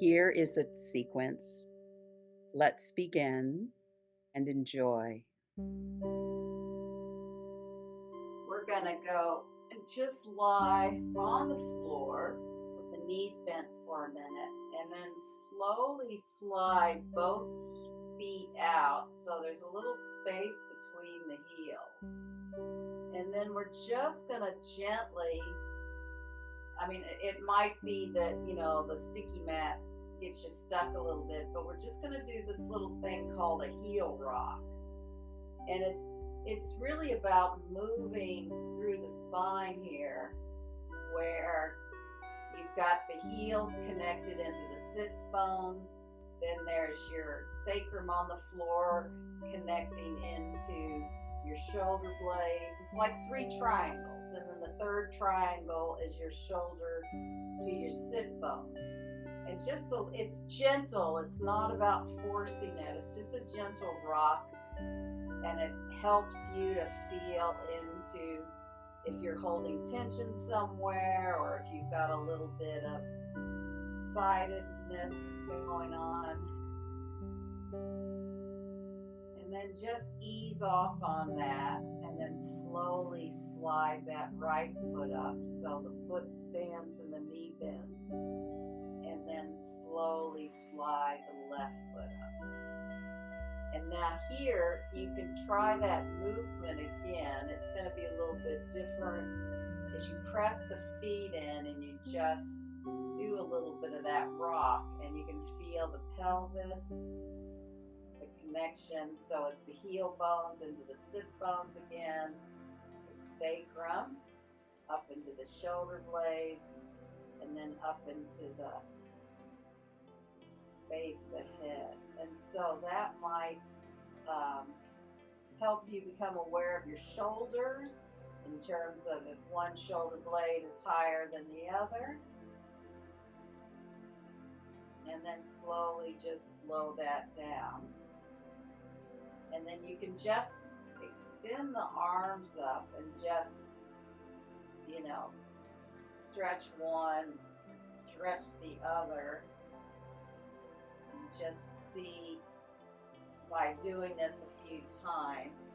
Here is a sequence. Let's begin and enjoy. We're gonna go and just lie on the floor with the knees bent for a minute and then slowly slide both feet out so there's a little space between the heels. And then we're just gonna gently, it might be that, the sticky mat gets you stuck a little bit, but we're just gonna do this little thing called a heel rock. And it's really about moving through the spine here where you've got the heels connected into the sits bones, then there's your sacrum on the floor connecting into your shoulder blades. It's like three triangles, and then the third triangle is your shoulder to your sit bones. And just so it's gentle, it's not about forcing it, it's just a gentle rock, and it helps you to feel into if you're holding tension somewhere or if you've got a little bit of sidedness going on. And then just ease off on that and then slowly slide that right foot up so the foot stands and the knee bends. And then slowly slide the left foot up. And now here, you can try that movement again. It's going to be a little bit different as you press the feet in and you just do a little bit of that rock, and you can feel the pelvis, the connection. So it's the heel bones into the sit bones again, the sacrum, up into the shoulder blades, and then up into the base of the head. And so that might help you become aware of your shoulders in terms of if one shoulder blade is higher than the other. And then slowly just slow that down. And then you can just extend the arms up and just, stretch one, stretch the other. Just see by doing this a few times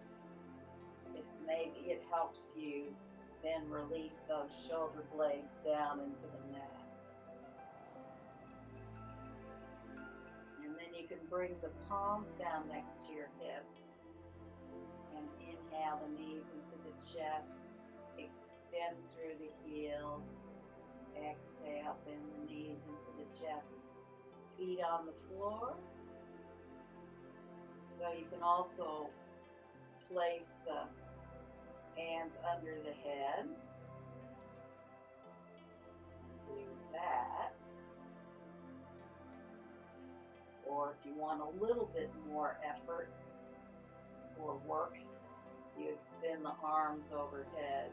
if maybe it helps you then release those shoulder blades down into the neck. And then you can bring the palms down next to your hips and inhale the knees into the chest, extend through the heels, exhale, bend the knees into the chest. Feet on the floor. So you can also place the hands under the head. Do that. Or if you want a little bit more effort or work, you extend the arms overhead.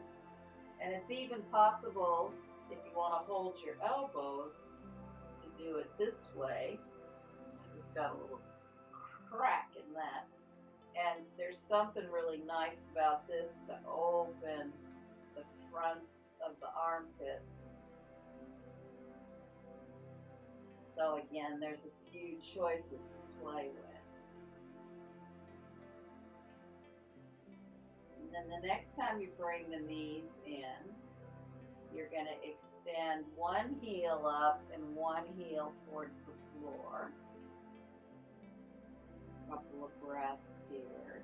And it's even possible, if you want to hold your elbows, to do it this way. I just got a little crack in that. And there's something really nice about this to open the fronts of the armpits. So again, there's a few choices to play with. And then the next time you bring the knees in, you're going to extend one heel up and one heel towards the floor. A couple of breaths here.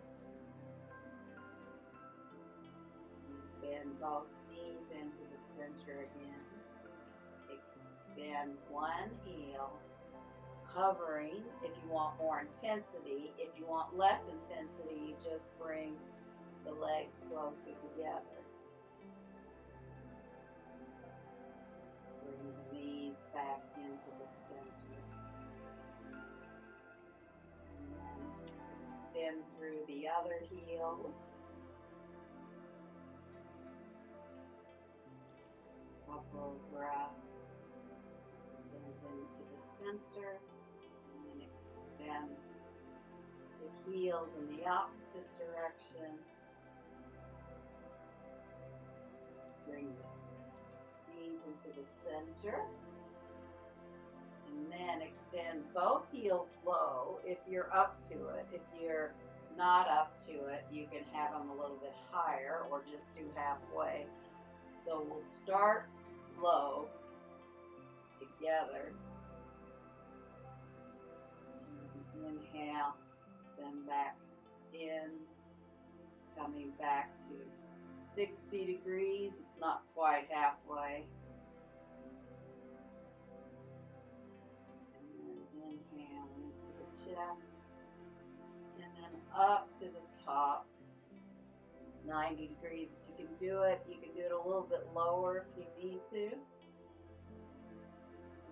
Bend both knees into the center again. Extend one heel, hovering if you want more intensity. If you want less intensity, you just bring the legs closer together. Bring the knees back into the center. And then extend through the other heels. Couple of breaths. Bend into the center. And then extend the heels in the opposite direction. Bring the knees into the center. And then then both heels low if you're up to it. If you're not up to it, you can have them a little bit higher or just do halfway. So we'll start low together. Inhale, then back in, coming back to 60 degrees. It's not quite halfway. And then inhale into the chest. And then up to the top, 90 degrees if you can do it. You can do it a little bit lower if you need to.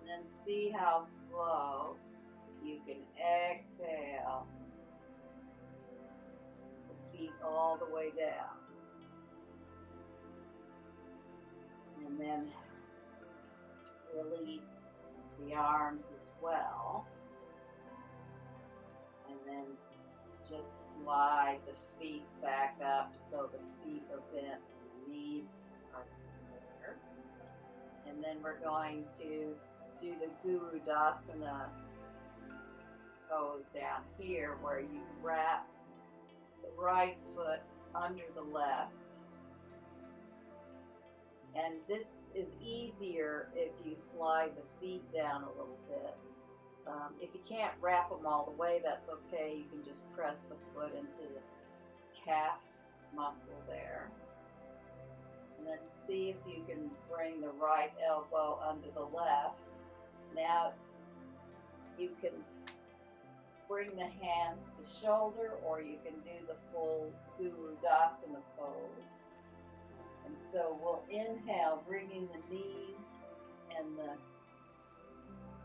And then see how slow you can exhale the feet all the way down. And then release the arms as well. And then just slide the feet back up so the feet are bent and the knees are there. And then we're going to do the Guru Dasana pose down here where you wrap the right foot under the left. And this is easier if you slide the feet down a little bit. If you can't wrap them all the way, that's okay. You can just press the foot into the calf muscle there. And then see if you can bring the right elbow under the left. Now you can bring the hands to the shoulder, or you can do the full Guru Dasana pose. And so we'll inhale, bringing the knees and the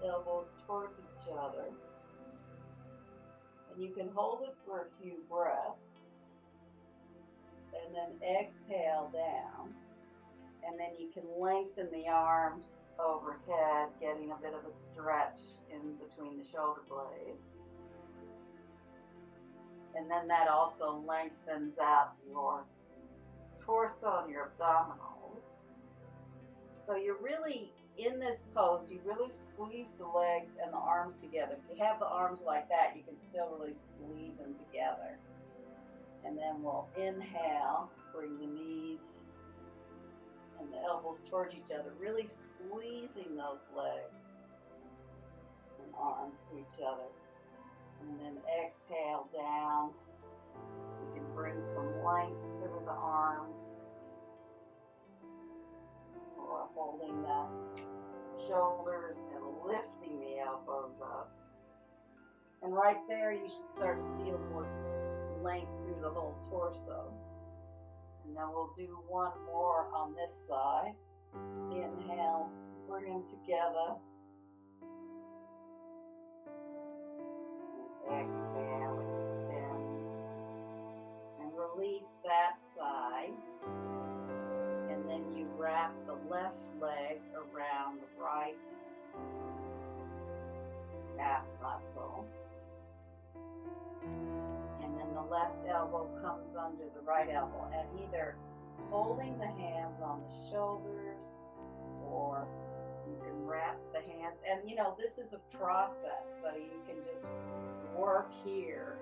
elbows towards each other. And you can hold it for a few breaths. And then exhale down. And then you can lengthen the arms overhead, getting a bit of a stretch in between the shoulder blades. And then that also lengthens out your torso and your abdominals. So you're really, in this pose, you really squeeze the legs and the arms together. If you have the arms like that, you can still really squeeze them together. And then we'll inhale, bring the knees and the elbows towards each other, really squeezing those legs and arms to each other. And then exhale down. You can bring some length through the arms, or holding the shoulders and lifting the elbows up. And right there, you should start to feel more length through the whole torso. And then we'll do one more on this side. Inhale, bring them together. And exhale, extend. And release that side. And then you wrap the left leg around the right calf muscle. And then the left elbow comes under the right elbow, and either holding the hands on the shoulders, or you can wrap the hands. And you know, this is a process, so you can just work here,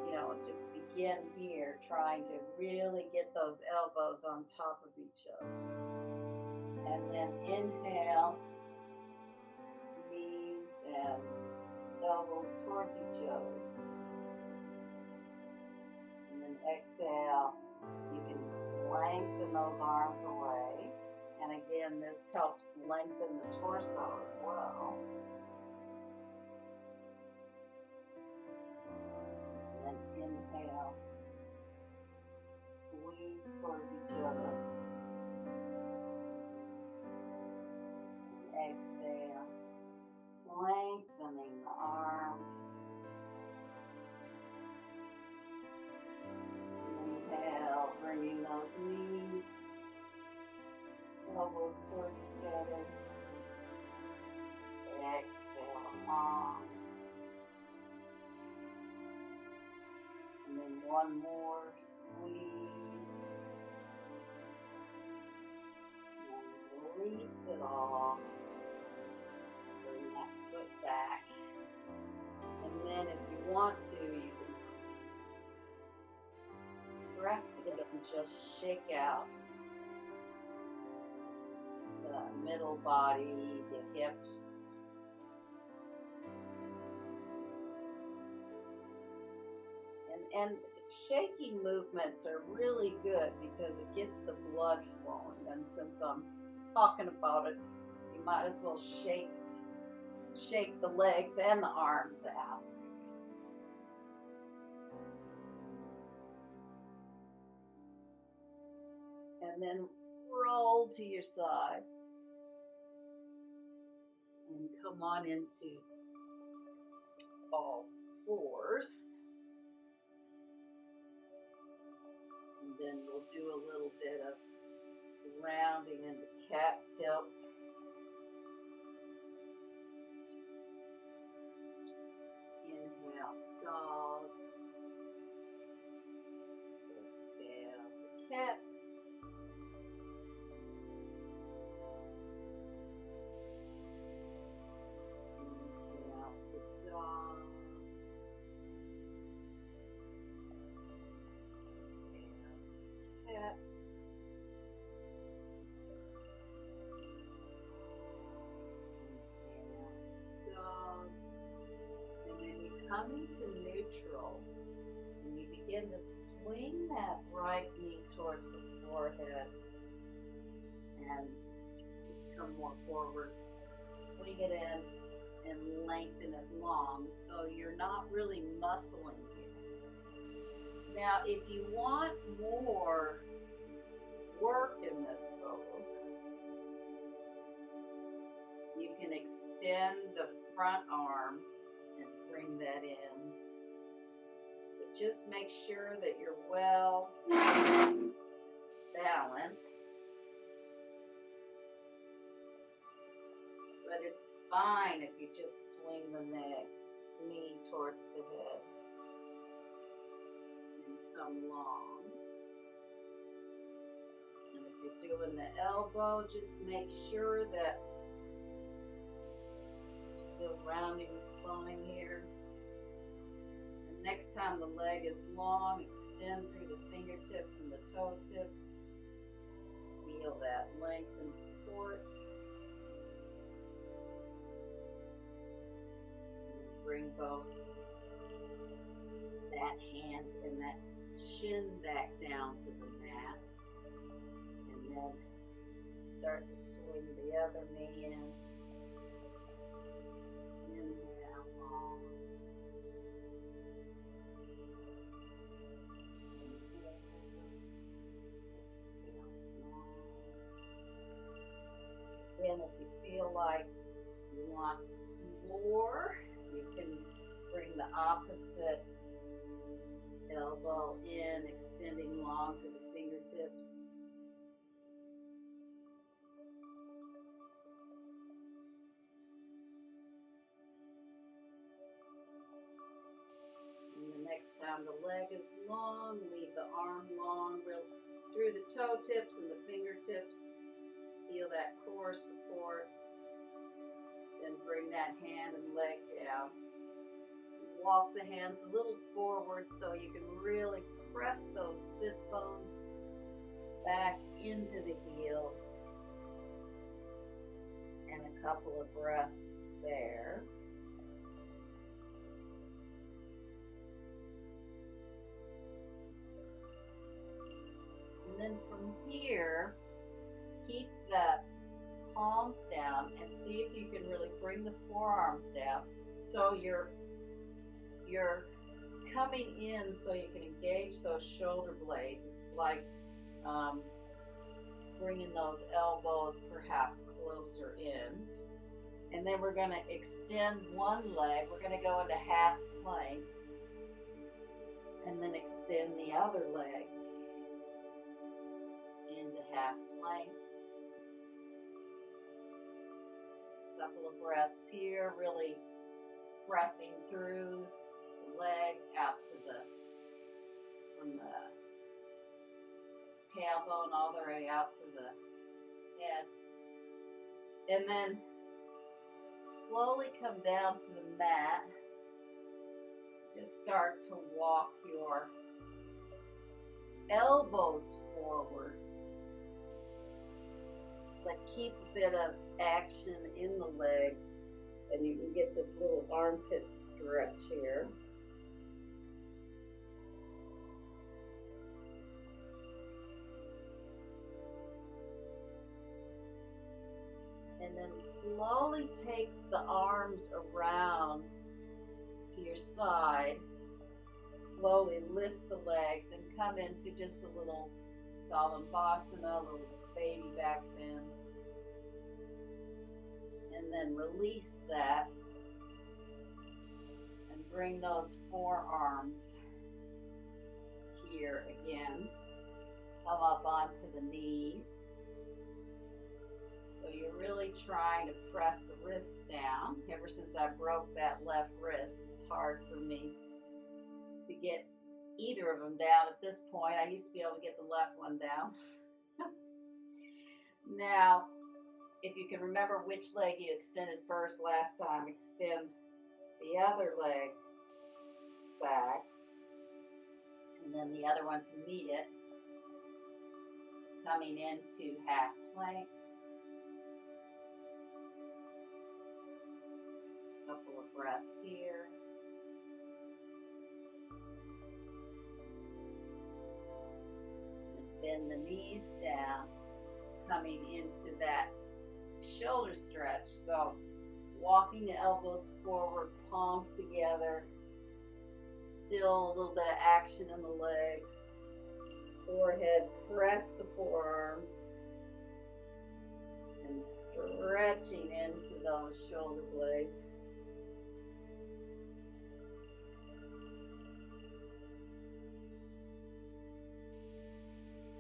you know, just begin here, trying to really get those elbows on top of each other. And then inhale, knees and elbows towards each other. And then exhale, you can lengthen those arms away. And again, this helps lengthen the torso as well. And then inhale, squeeze towards each other. And exhale, lengthening the arms. Inhale, bringing those knees, elbows towards each other. Exhale, long. And then one more squeeze. And release it all. Bring that foot back. want to, you can press it and just shake out the middle body, the hips. And shaking movements are really good because it gets the blood flowing. And since I'm talking about it, you might as well shake the legs and the arms out. And then roll to your side and come on into all fours. And then we'll do a little bit of rounding into cat tilt. Inhale to dog. Exhale to cat. Inhale to dog. Cat. Inhale, dog. And then you come into neutral and you begin to swing that right knee towards the forehead and just come more forward. Swing it in and lengthen it long so you're not really muscling here. Now, if you want more work in this pose, you can extend the front arm and bring that in. But just make sure that you're well balanced. But it's fine if you just swing the knee towards the head. Come long. And if you're doing the elbow, just make sure that you're still rounding the spine here. And next time the leg is long, extend through the fingertips and the toe tips. Feel that length and support. And bring both that hand and that chin back down to the mat, and then start to swing the other knee in. Inhale long. Again, if you feel like you want more, you can bring the opposite elbow in, extending long to the fingertips. And the next time the leg is long, leave the arm long, real through the toe tips and the fingertips. Feel that core support. Then bring that hand and leg down. Walk the hands a little forward so you can really press those sit bones back into the heels. And a couple of breaths there. And then from here, keep the palms down and see if you can really bring the forearms down so you're coming in so you can engage those shoulder blades. It's like bringing those elbows perhaps closer in. And then we're going to extend one leg. We're going to go into half plank and then extend the other leg into half plank. Couple of breaths here, really pressing through the legs out to from the tailbone all the way out to the head. And then slowly come down to the mat Just start to walk your elbows forward, but keep a bit of action in the legs, and you can get this little armpit stretch here. And then slowly take the arms around to your side. Slowly lift the legs and come into just a little Salambhasana, a little baby back bend. And then release that and bring those forearms here again. Come up onto the knees. So you're really trying to press the wrists down. Ever since I broke that left wrist, it's hard for me to get either of them down at this point. I used to be able to get the left one down. Now, if you can remember which leg you extended first last time, extend the other leg back, and then the other one to meet it, coming into half plank. Couple of breaths here. And bend the knees down, coming into that shoulder stretch. So walking the elbows forward, palms together, still a little bit of action in the legs. Forehead, press the forearms, and stretching into those shoulder blades.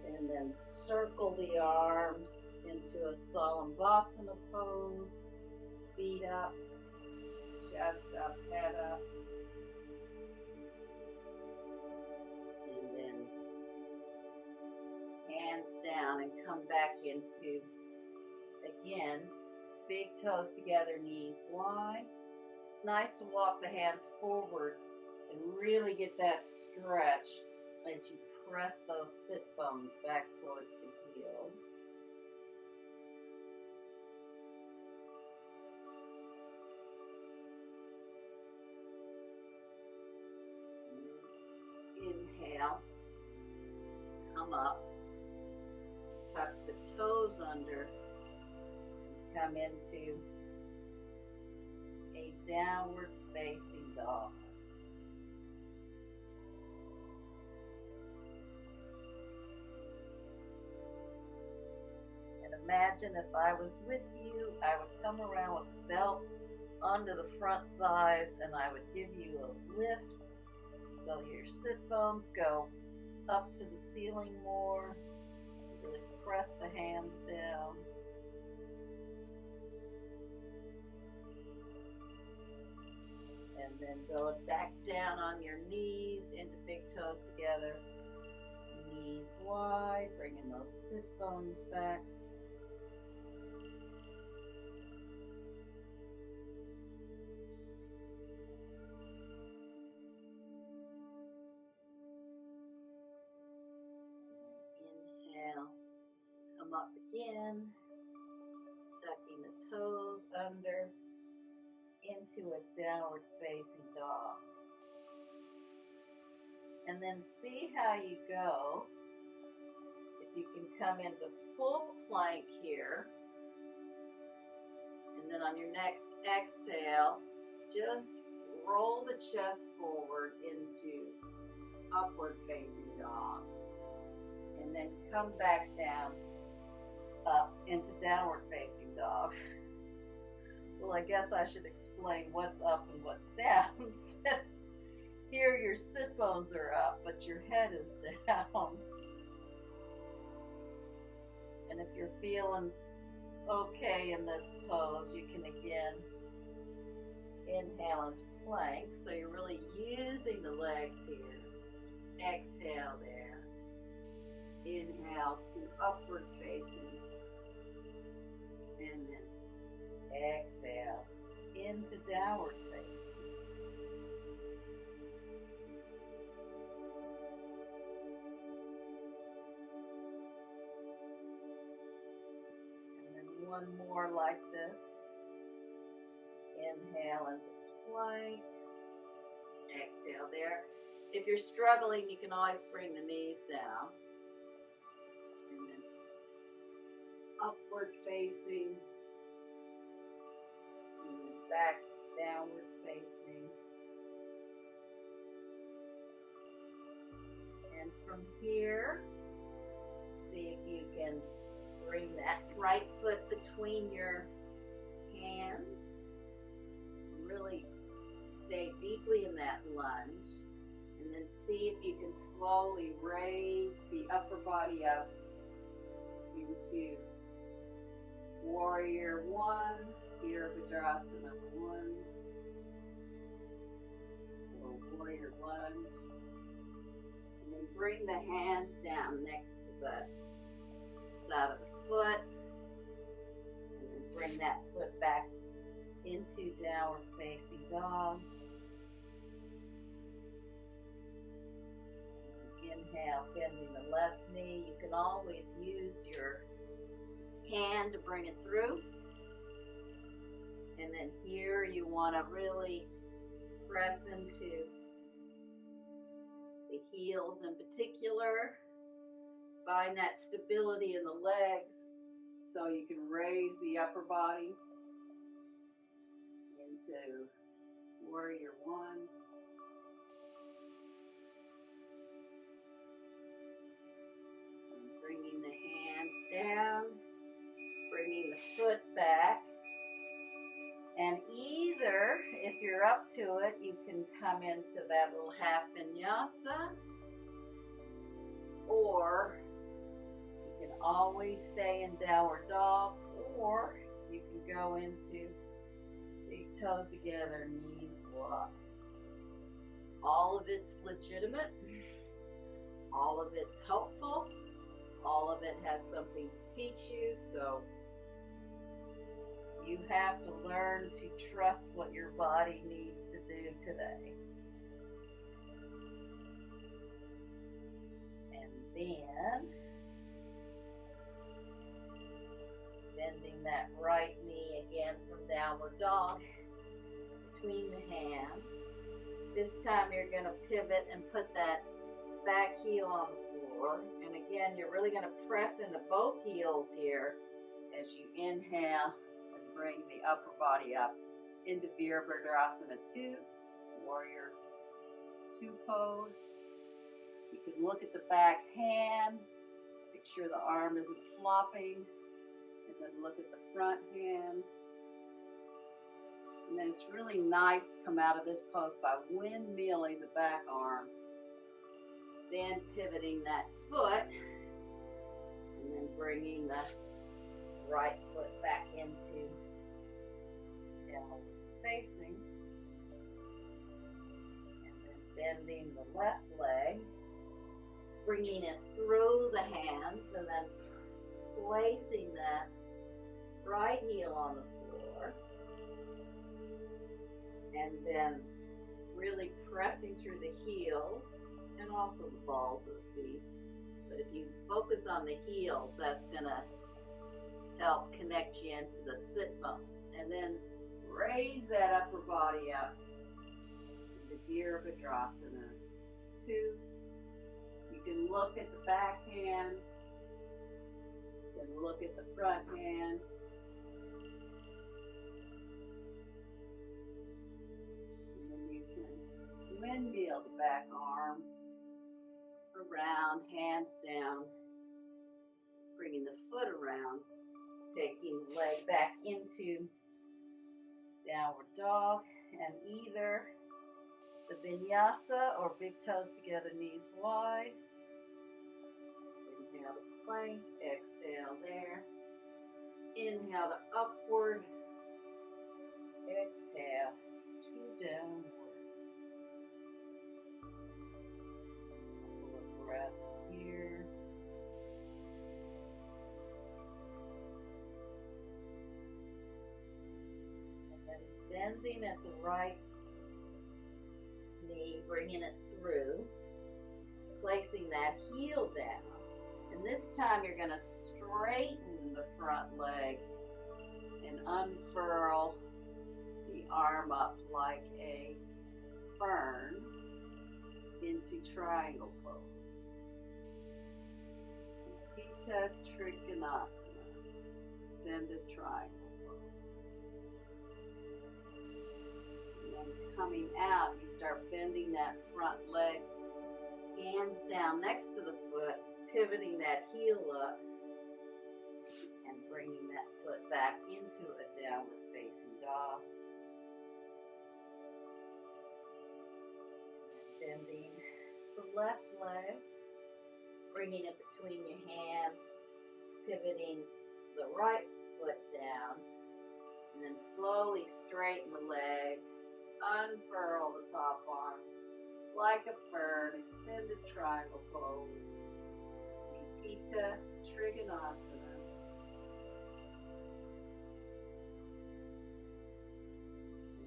And then circle the arms into a Salambhasana pose. Feet up, chest up, head up. And then hands down and come back into, again, big toes together, knees wide. It's nice to walk the hands forward and really get that stretch as you press those sit bones back towards the heels. Inhale, come up, tuck the toes under, come into a downward facing dog. And imagine if I was with you, I would come around with the belt under the front thighs and I would give you a lift so your sit bones go up to the ceiling more. Really press the hands down. And then go back down on your knees into big toes together. Knees wide, bringing those sit bones back. Inhale, come up again, tucking the toes under into a downward facing dog. And then see how you go. If you can come into full plank here. And then on your next exhale, just roll the chest forward into upward facing dog. And then come back down, up into downward facing dog. Well, I guess I should explain what's up and what's down, since here your sit bones are up, but your head is down. And if you're feeling okay in this pose, you can again inhale into plank. So you're really using the legs here. Exhale there. Inhale to upward facing. And then exhale into downward facing. one more like this. Inhale into plank. Exhale there. If you're struggling, you can always bring the knees down. And then upward facing. And then back to downward facing. And from here, see if you can bring that right foot between your hands. Really stay deeply in that lunge. And then see if you can slowly raise the upper body up into Warrior One, Virabhadrasana 1, or Warrior One. And then bring the hands down next to the side of the foot. And then bring that foot back into Downward Facing Dog. Inhale, bending the left knee. You can always use your hand to bring it through. And then here you want to really press into the heels in particular. Find that stability in the legs so you can raise the upper body into Warrior One. Bringing the hands down, bringing the foot back, and either, if you're up to it, you can come into that little half vinyasa, or you can always stay in downward dog, or you can go into big toes together, knees wide. All of it's legitimate, all of it's helpful. All of it has something to teach you, so you have to learn to trust what your body needs to do today. And then, bending that right knee again from downward dog between the hands. This time you're going to pivot and put that back heel on the floor. And again, you're really going to press into both heels here as you inhale and bring the upper body up into Virabhadrasana 2, Warrior 2 pose. You can look at the back hand, make sure the arm isn't flopping, and then look at the front hand. And then it's really nice to come out of this pose by windmilling the back arm. Then pivoting that foot, and then bringing the right foot back into downward facing, and then bending the left leg, bringing it through the hands, and then placing that right heel on the floor, and then really pressing through the heels and also the balls of the feet. But if you focus on the heels, that's going to help connect you into the sit bones. And then raise that upper body up into Virabhadrasana 2. You can look at the back hand, you can look at the front hand. And then you can windmill the back arm around, hands down, bringing the foot around, taking the leg back into downward dog, and either the vinyasa or big toes together, knees wide. Inhale to plank, exhale there. Inhale to upward, exhale to downward. Breath here. And then bending at the right knee, bringing it through, placing that heel down. And this time you're going to straighten the front leg and unfurl the arm up like a fern into triangle pose. Utthita Trikonasana, extended triangle pose. And then coming out, you start bending that front leg, hands down next to the foot, pivoting that heel up, and bringing that foot back into a downward facing dog. Bending the left leg, bringing it between your hands, pivoting the right foot down, and then slowly straighten the leg, unfurl the top arm like a fern, extended triangle pose, Utthita Trikonasana.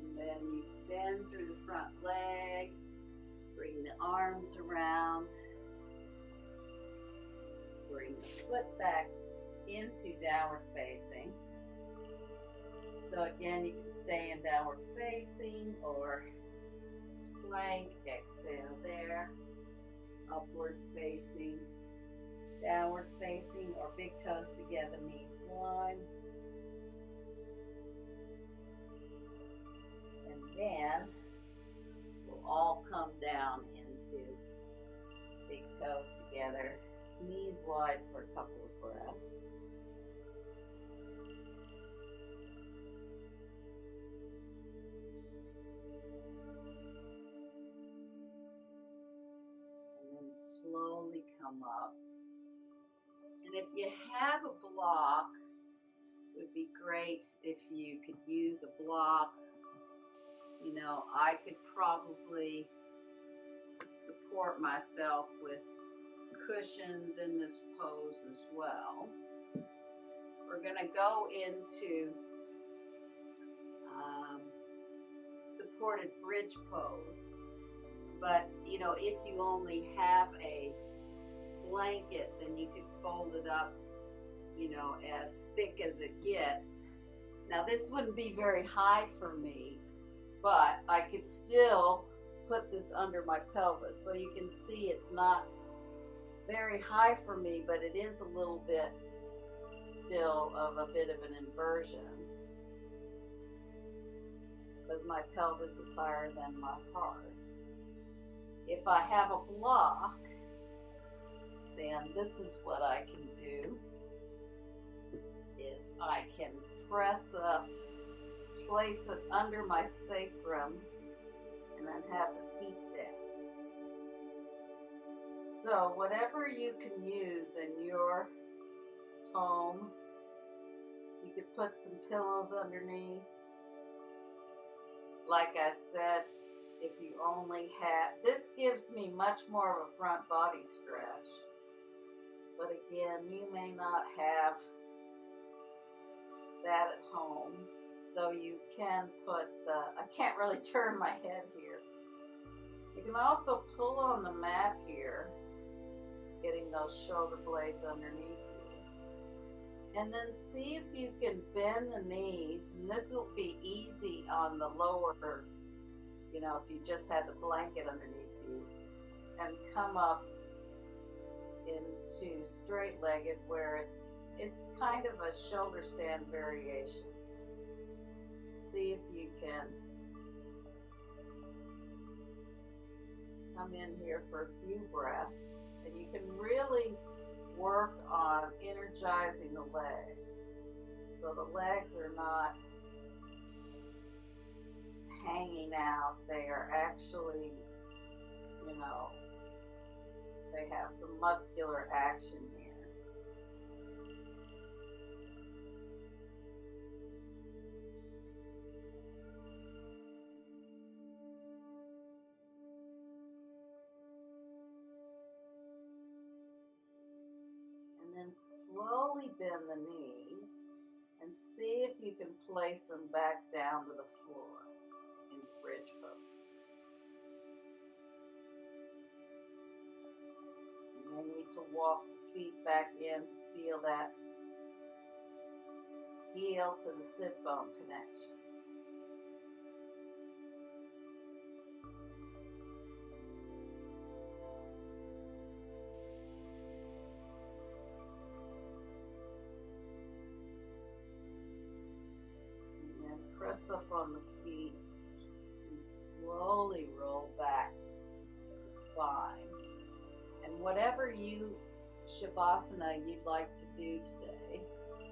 And then you bend through the front leg, bring the arms around, bring the foot back into downward facing. So again, you can stay in downward facing or plank, exhale there, upward facing, downward facing, or big toes together, knees one. And then we'll all come down into big toes together, knees wide for a couple of breaths. Slowly come up. And if you have a block, it would be great if you could use a block. You know, I could probably support myself with cushions in this pose as well. We're going to go into supported bridge pose. But, you know, if you only have a blanket, then you could fold it up, you know, as thick as it gets. Now, this wouldn't be very high for me, but I could still put this under my pelvis. So you can see it's not very high for me, but it is a little bit still of a bit of an inversion, because my pelvis is higher than my heart. If I have a block, then this is what I can do, is I can press up, place it under my sacrum, and then have the feet down. So whatever you can use in your home, you could put some pillows underneath. Like I said, if you only have, this gives me much more of a front body stretch. But again, you may not have that at home. So you can put I can't really turn my head here. You can also pull on the mat here, getting those shoulder blades underneath you. And then see if you can bend the knees, and this will be easy on the lower, you know, if you just had the blanket underneath you, and come up into straight-legged where it's kind of a shoulder stand variation. See if you can come in here for a few breaths, and you can really work on energizing the legs. So the legs are not hanging out, they are actually, you know, they have some muscular action here. And then slowly bend the knee and see if you can place them back down to the floor in bridge pose. You may need to walk the feet back in to feel that heel to the sit bone connection. And then press up on the feet and slowly roll back the spine. And whatever Shavasana you'd like to do today,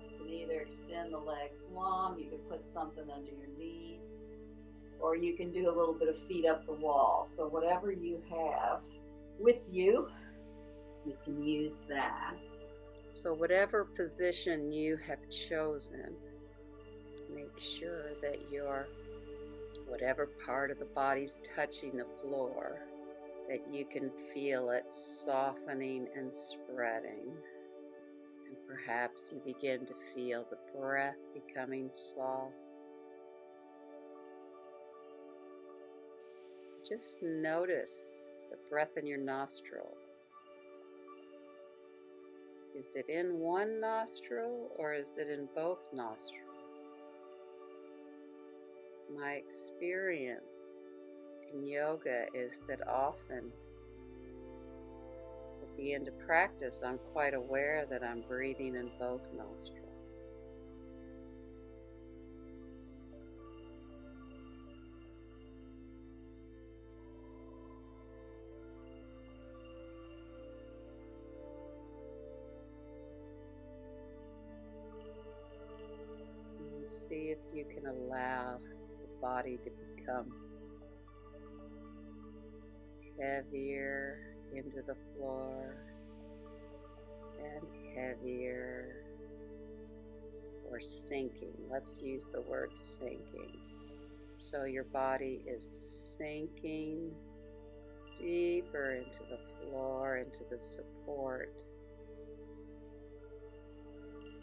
you can either extend the legs long, you can put something under your knees, or you can do a little bit of feet up the wall. So whatever you have with you, you can use that. So whatever position you have chosen, make sure that whatever part of the body's touching the floor, that you can feel it softening and spreading. And perhaps you begin to feel the breath becoming soft. Just notice the breath in your nostrils. Is it in one nostril or is it in both nostrils? My experience in yoga is that often at the end of practice, I'm quite aware that I'm breathing in both nostrils. And see if you can allow the body to become heavier into the floor and heavier, or sinking. Let's use the word sinking. So your body is sinking deeper into the floor, into the support,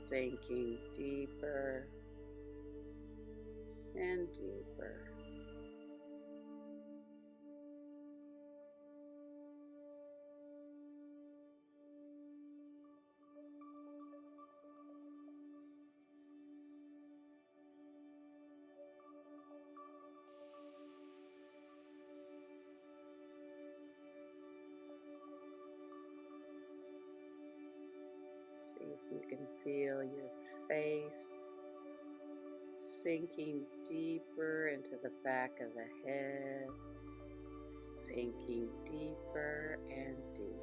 sinking deeper and deeper. See if you can feel your face sinking deeper into the back of the head, sinking deeper and deeper.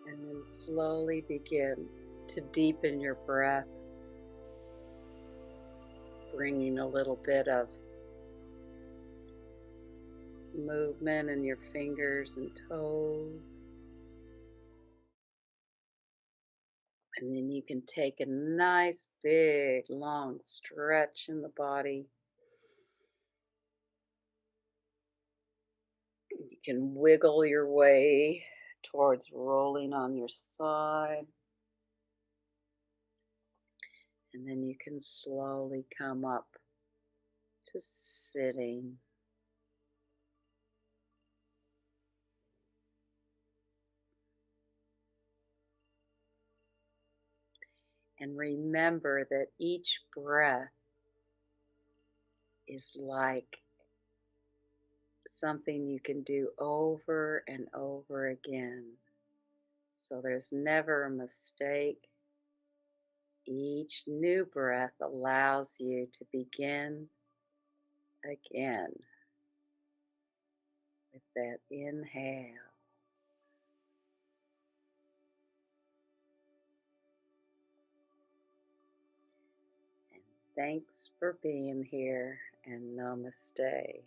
And then slowly begin to deepen your breath, bringing a little bit of movement in your fingers and toes. And then you can take a nice, big, long stretch in the body. You can wiggle your way towards rolling on your side. And then you can slowly come up to sitting. And remember that each breath is like something you can do over and over again. So there's never a mistake. Each new breath allows you to begin again with that inhale. And thanks for being here, and namaste.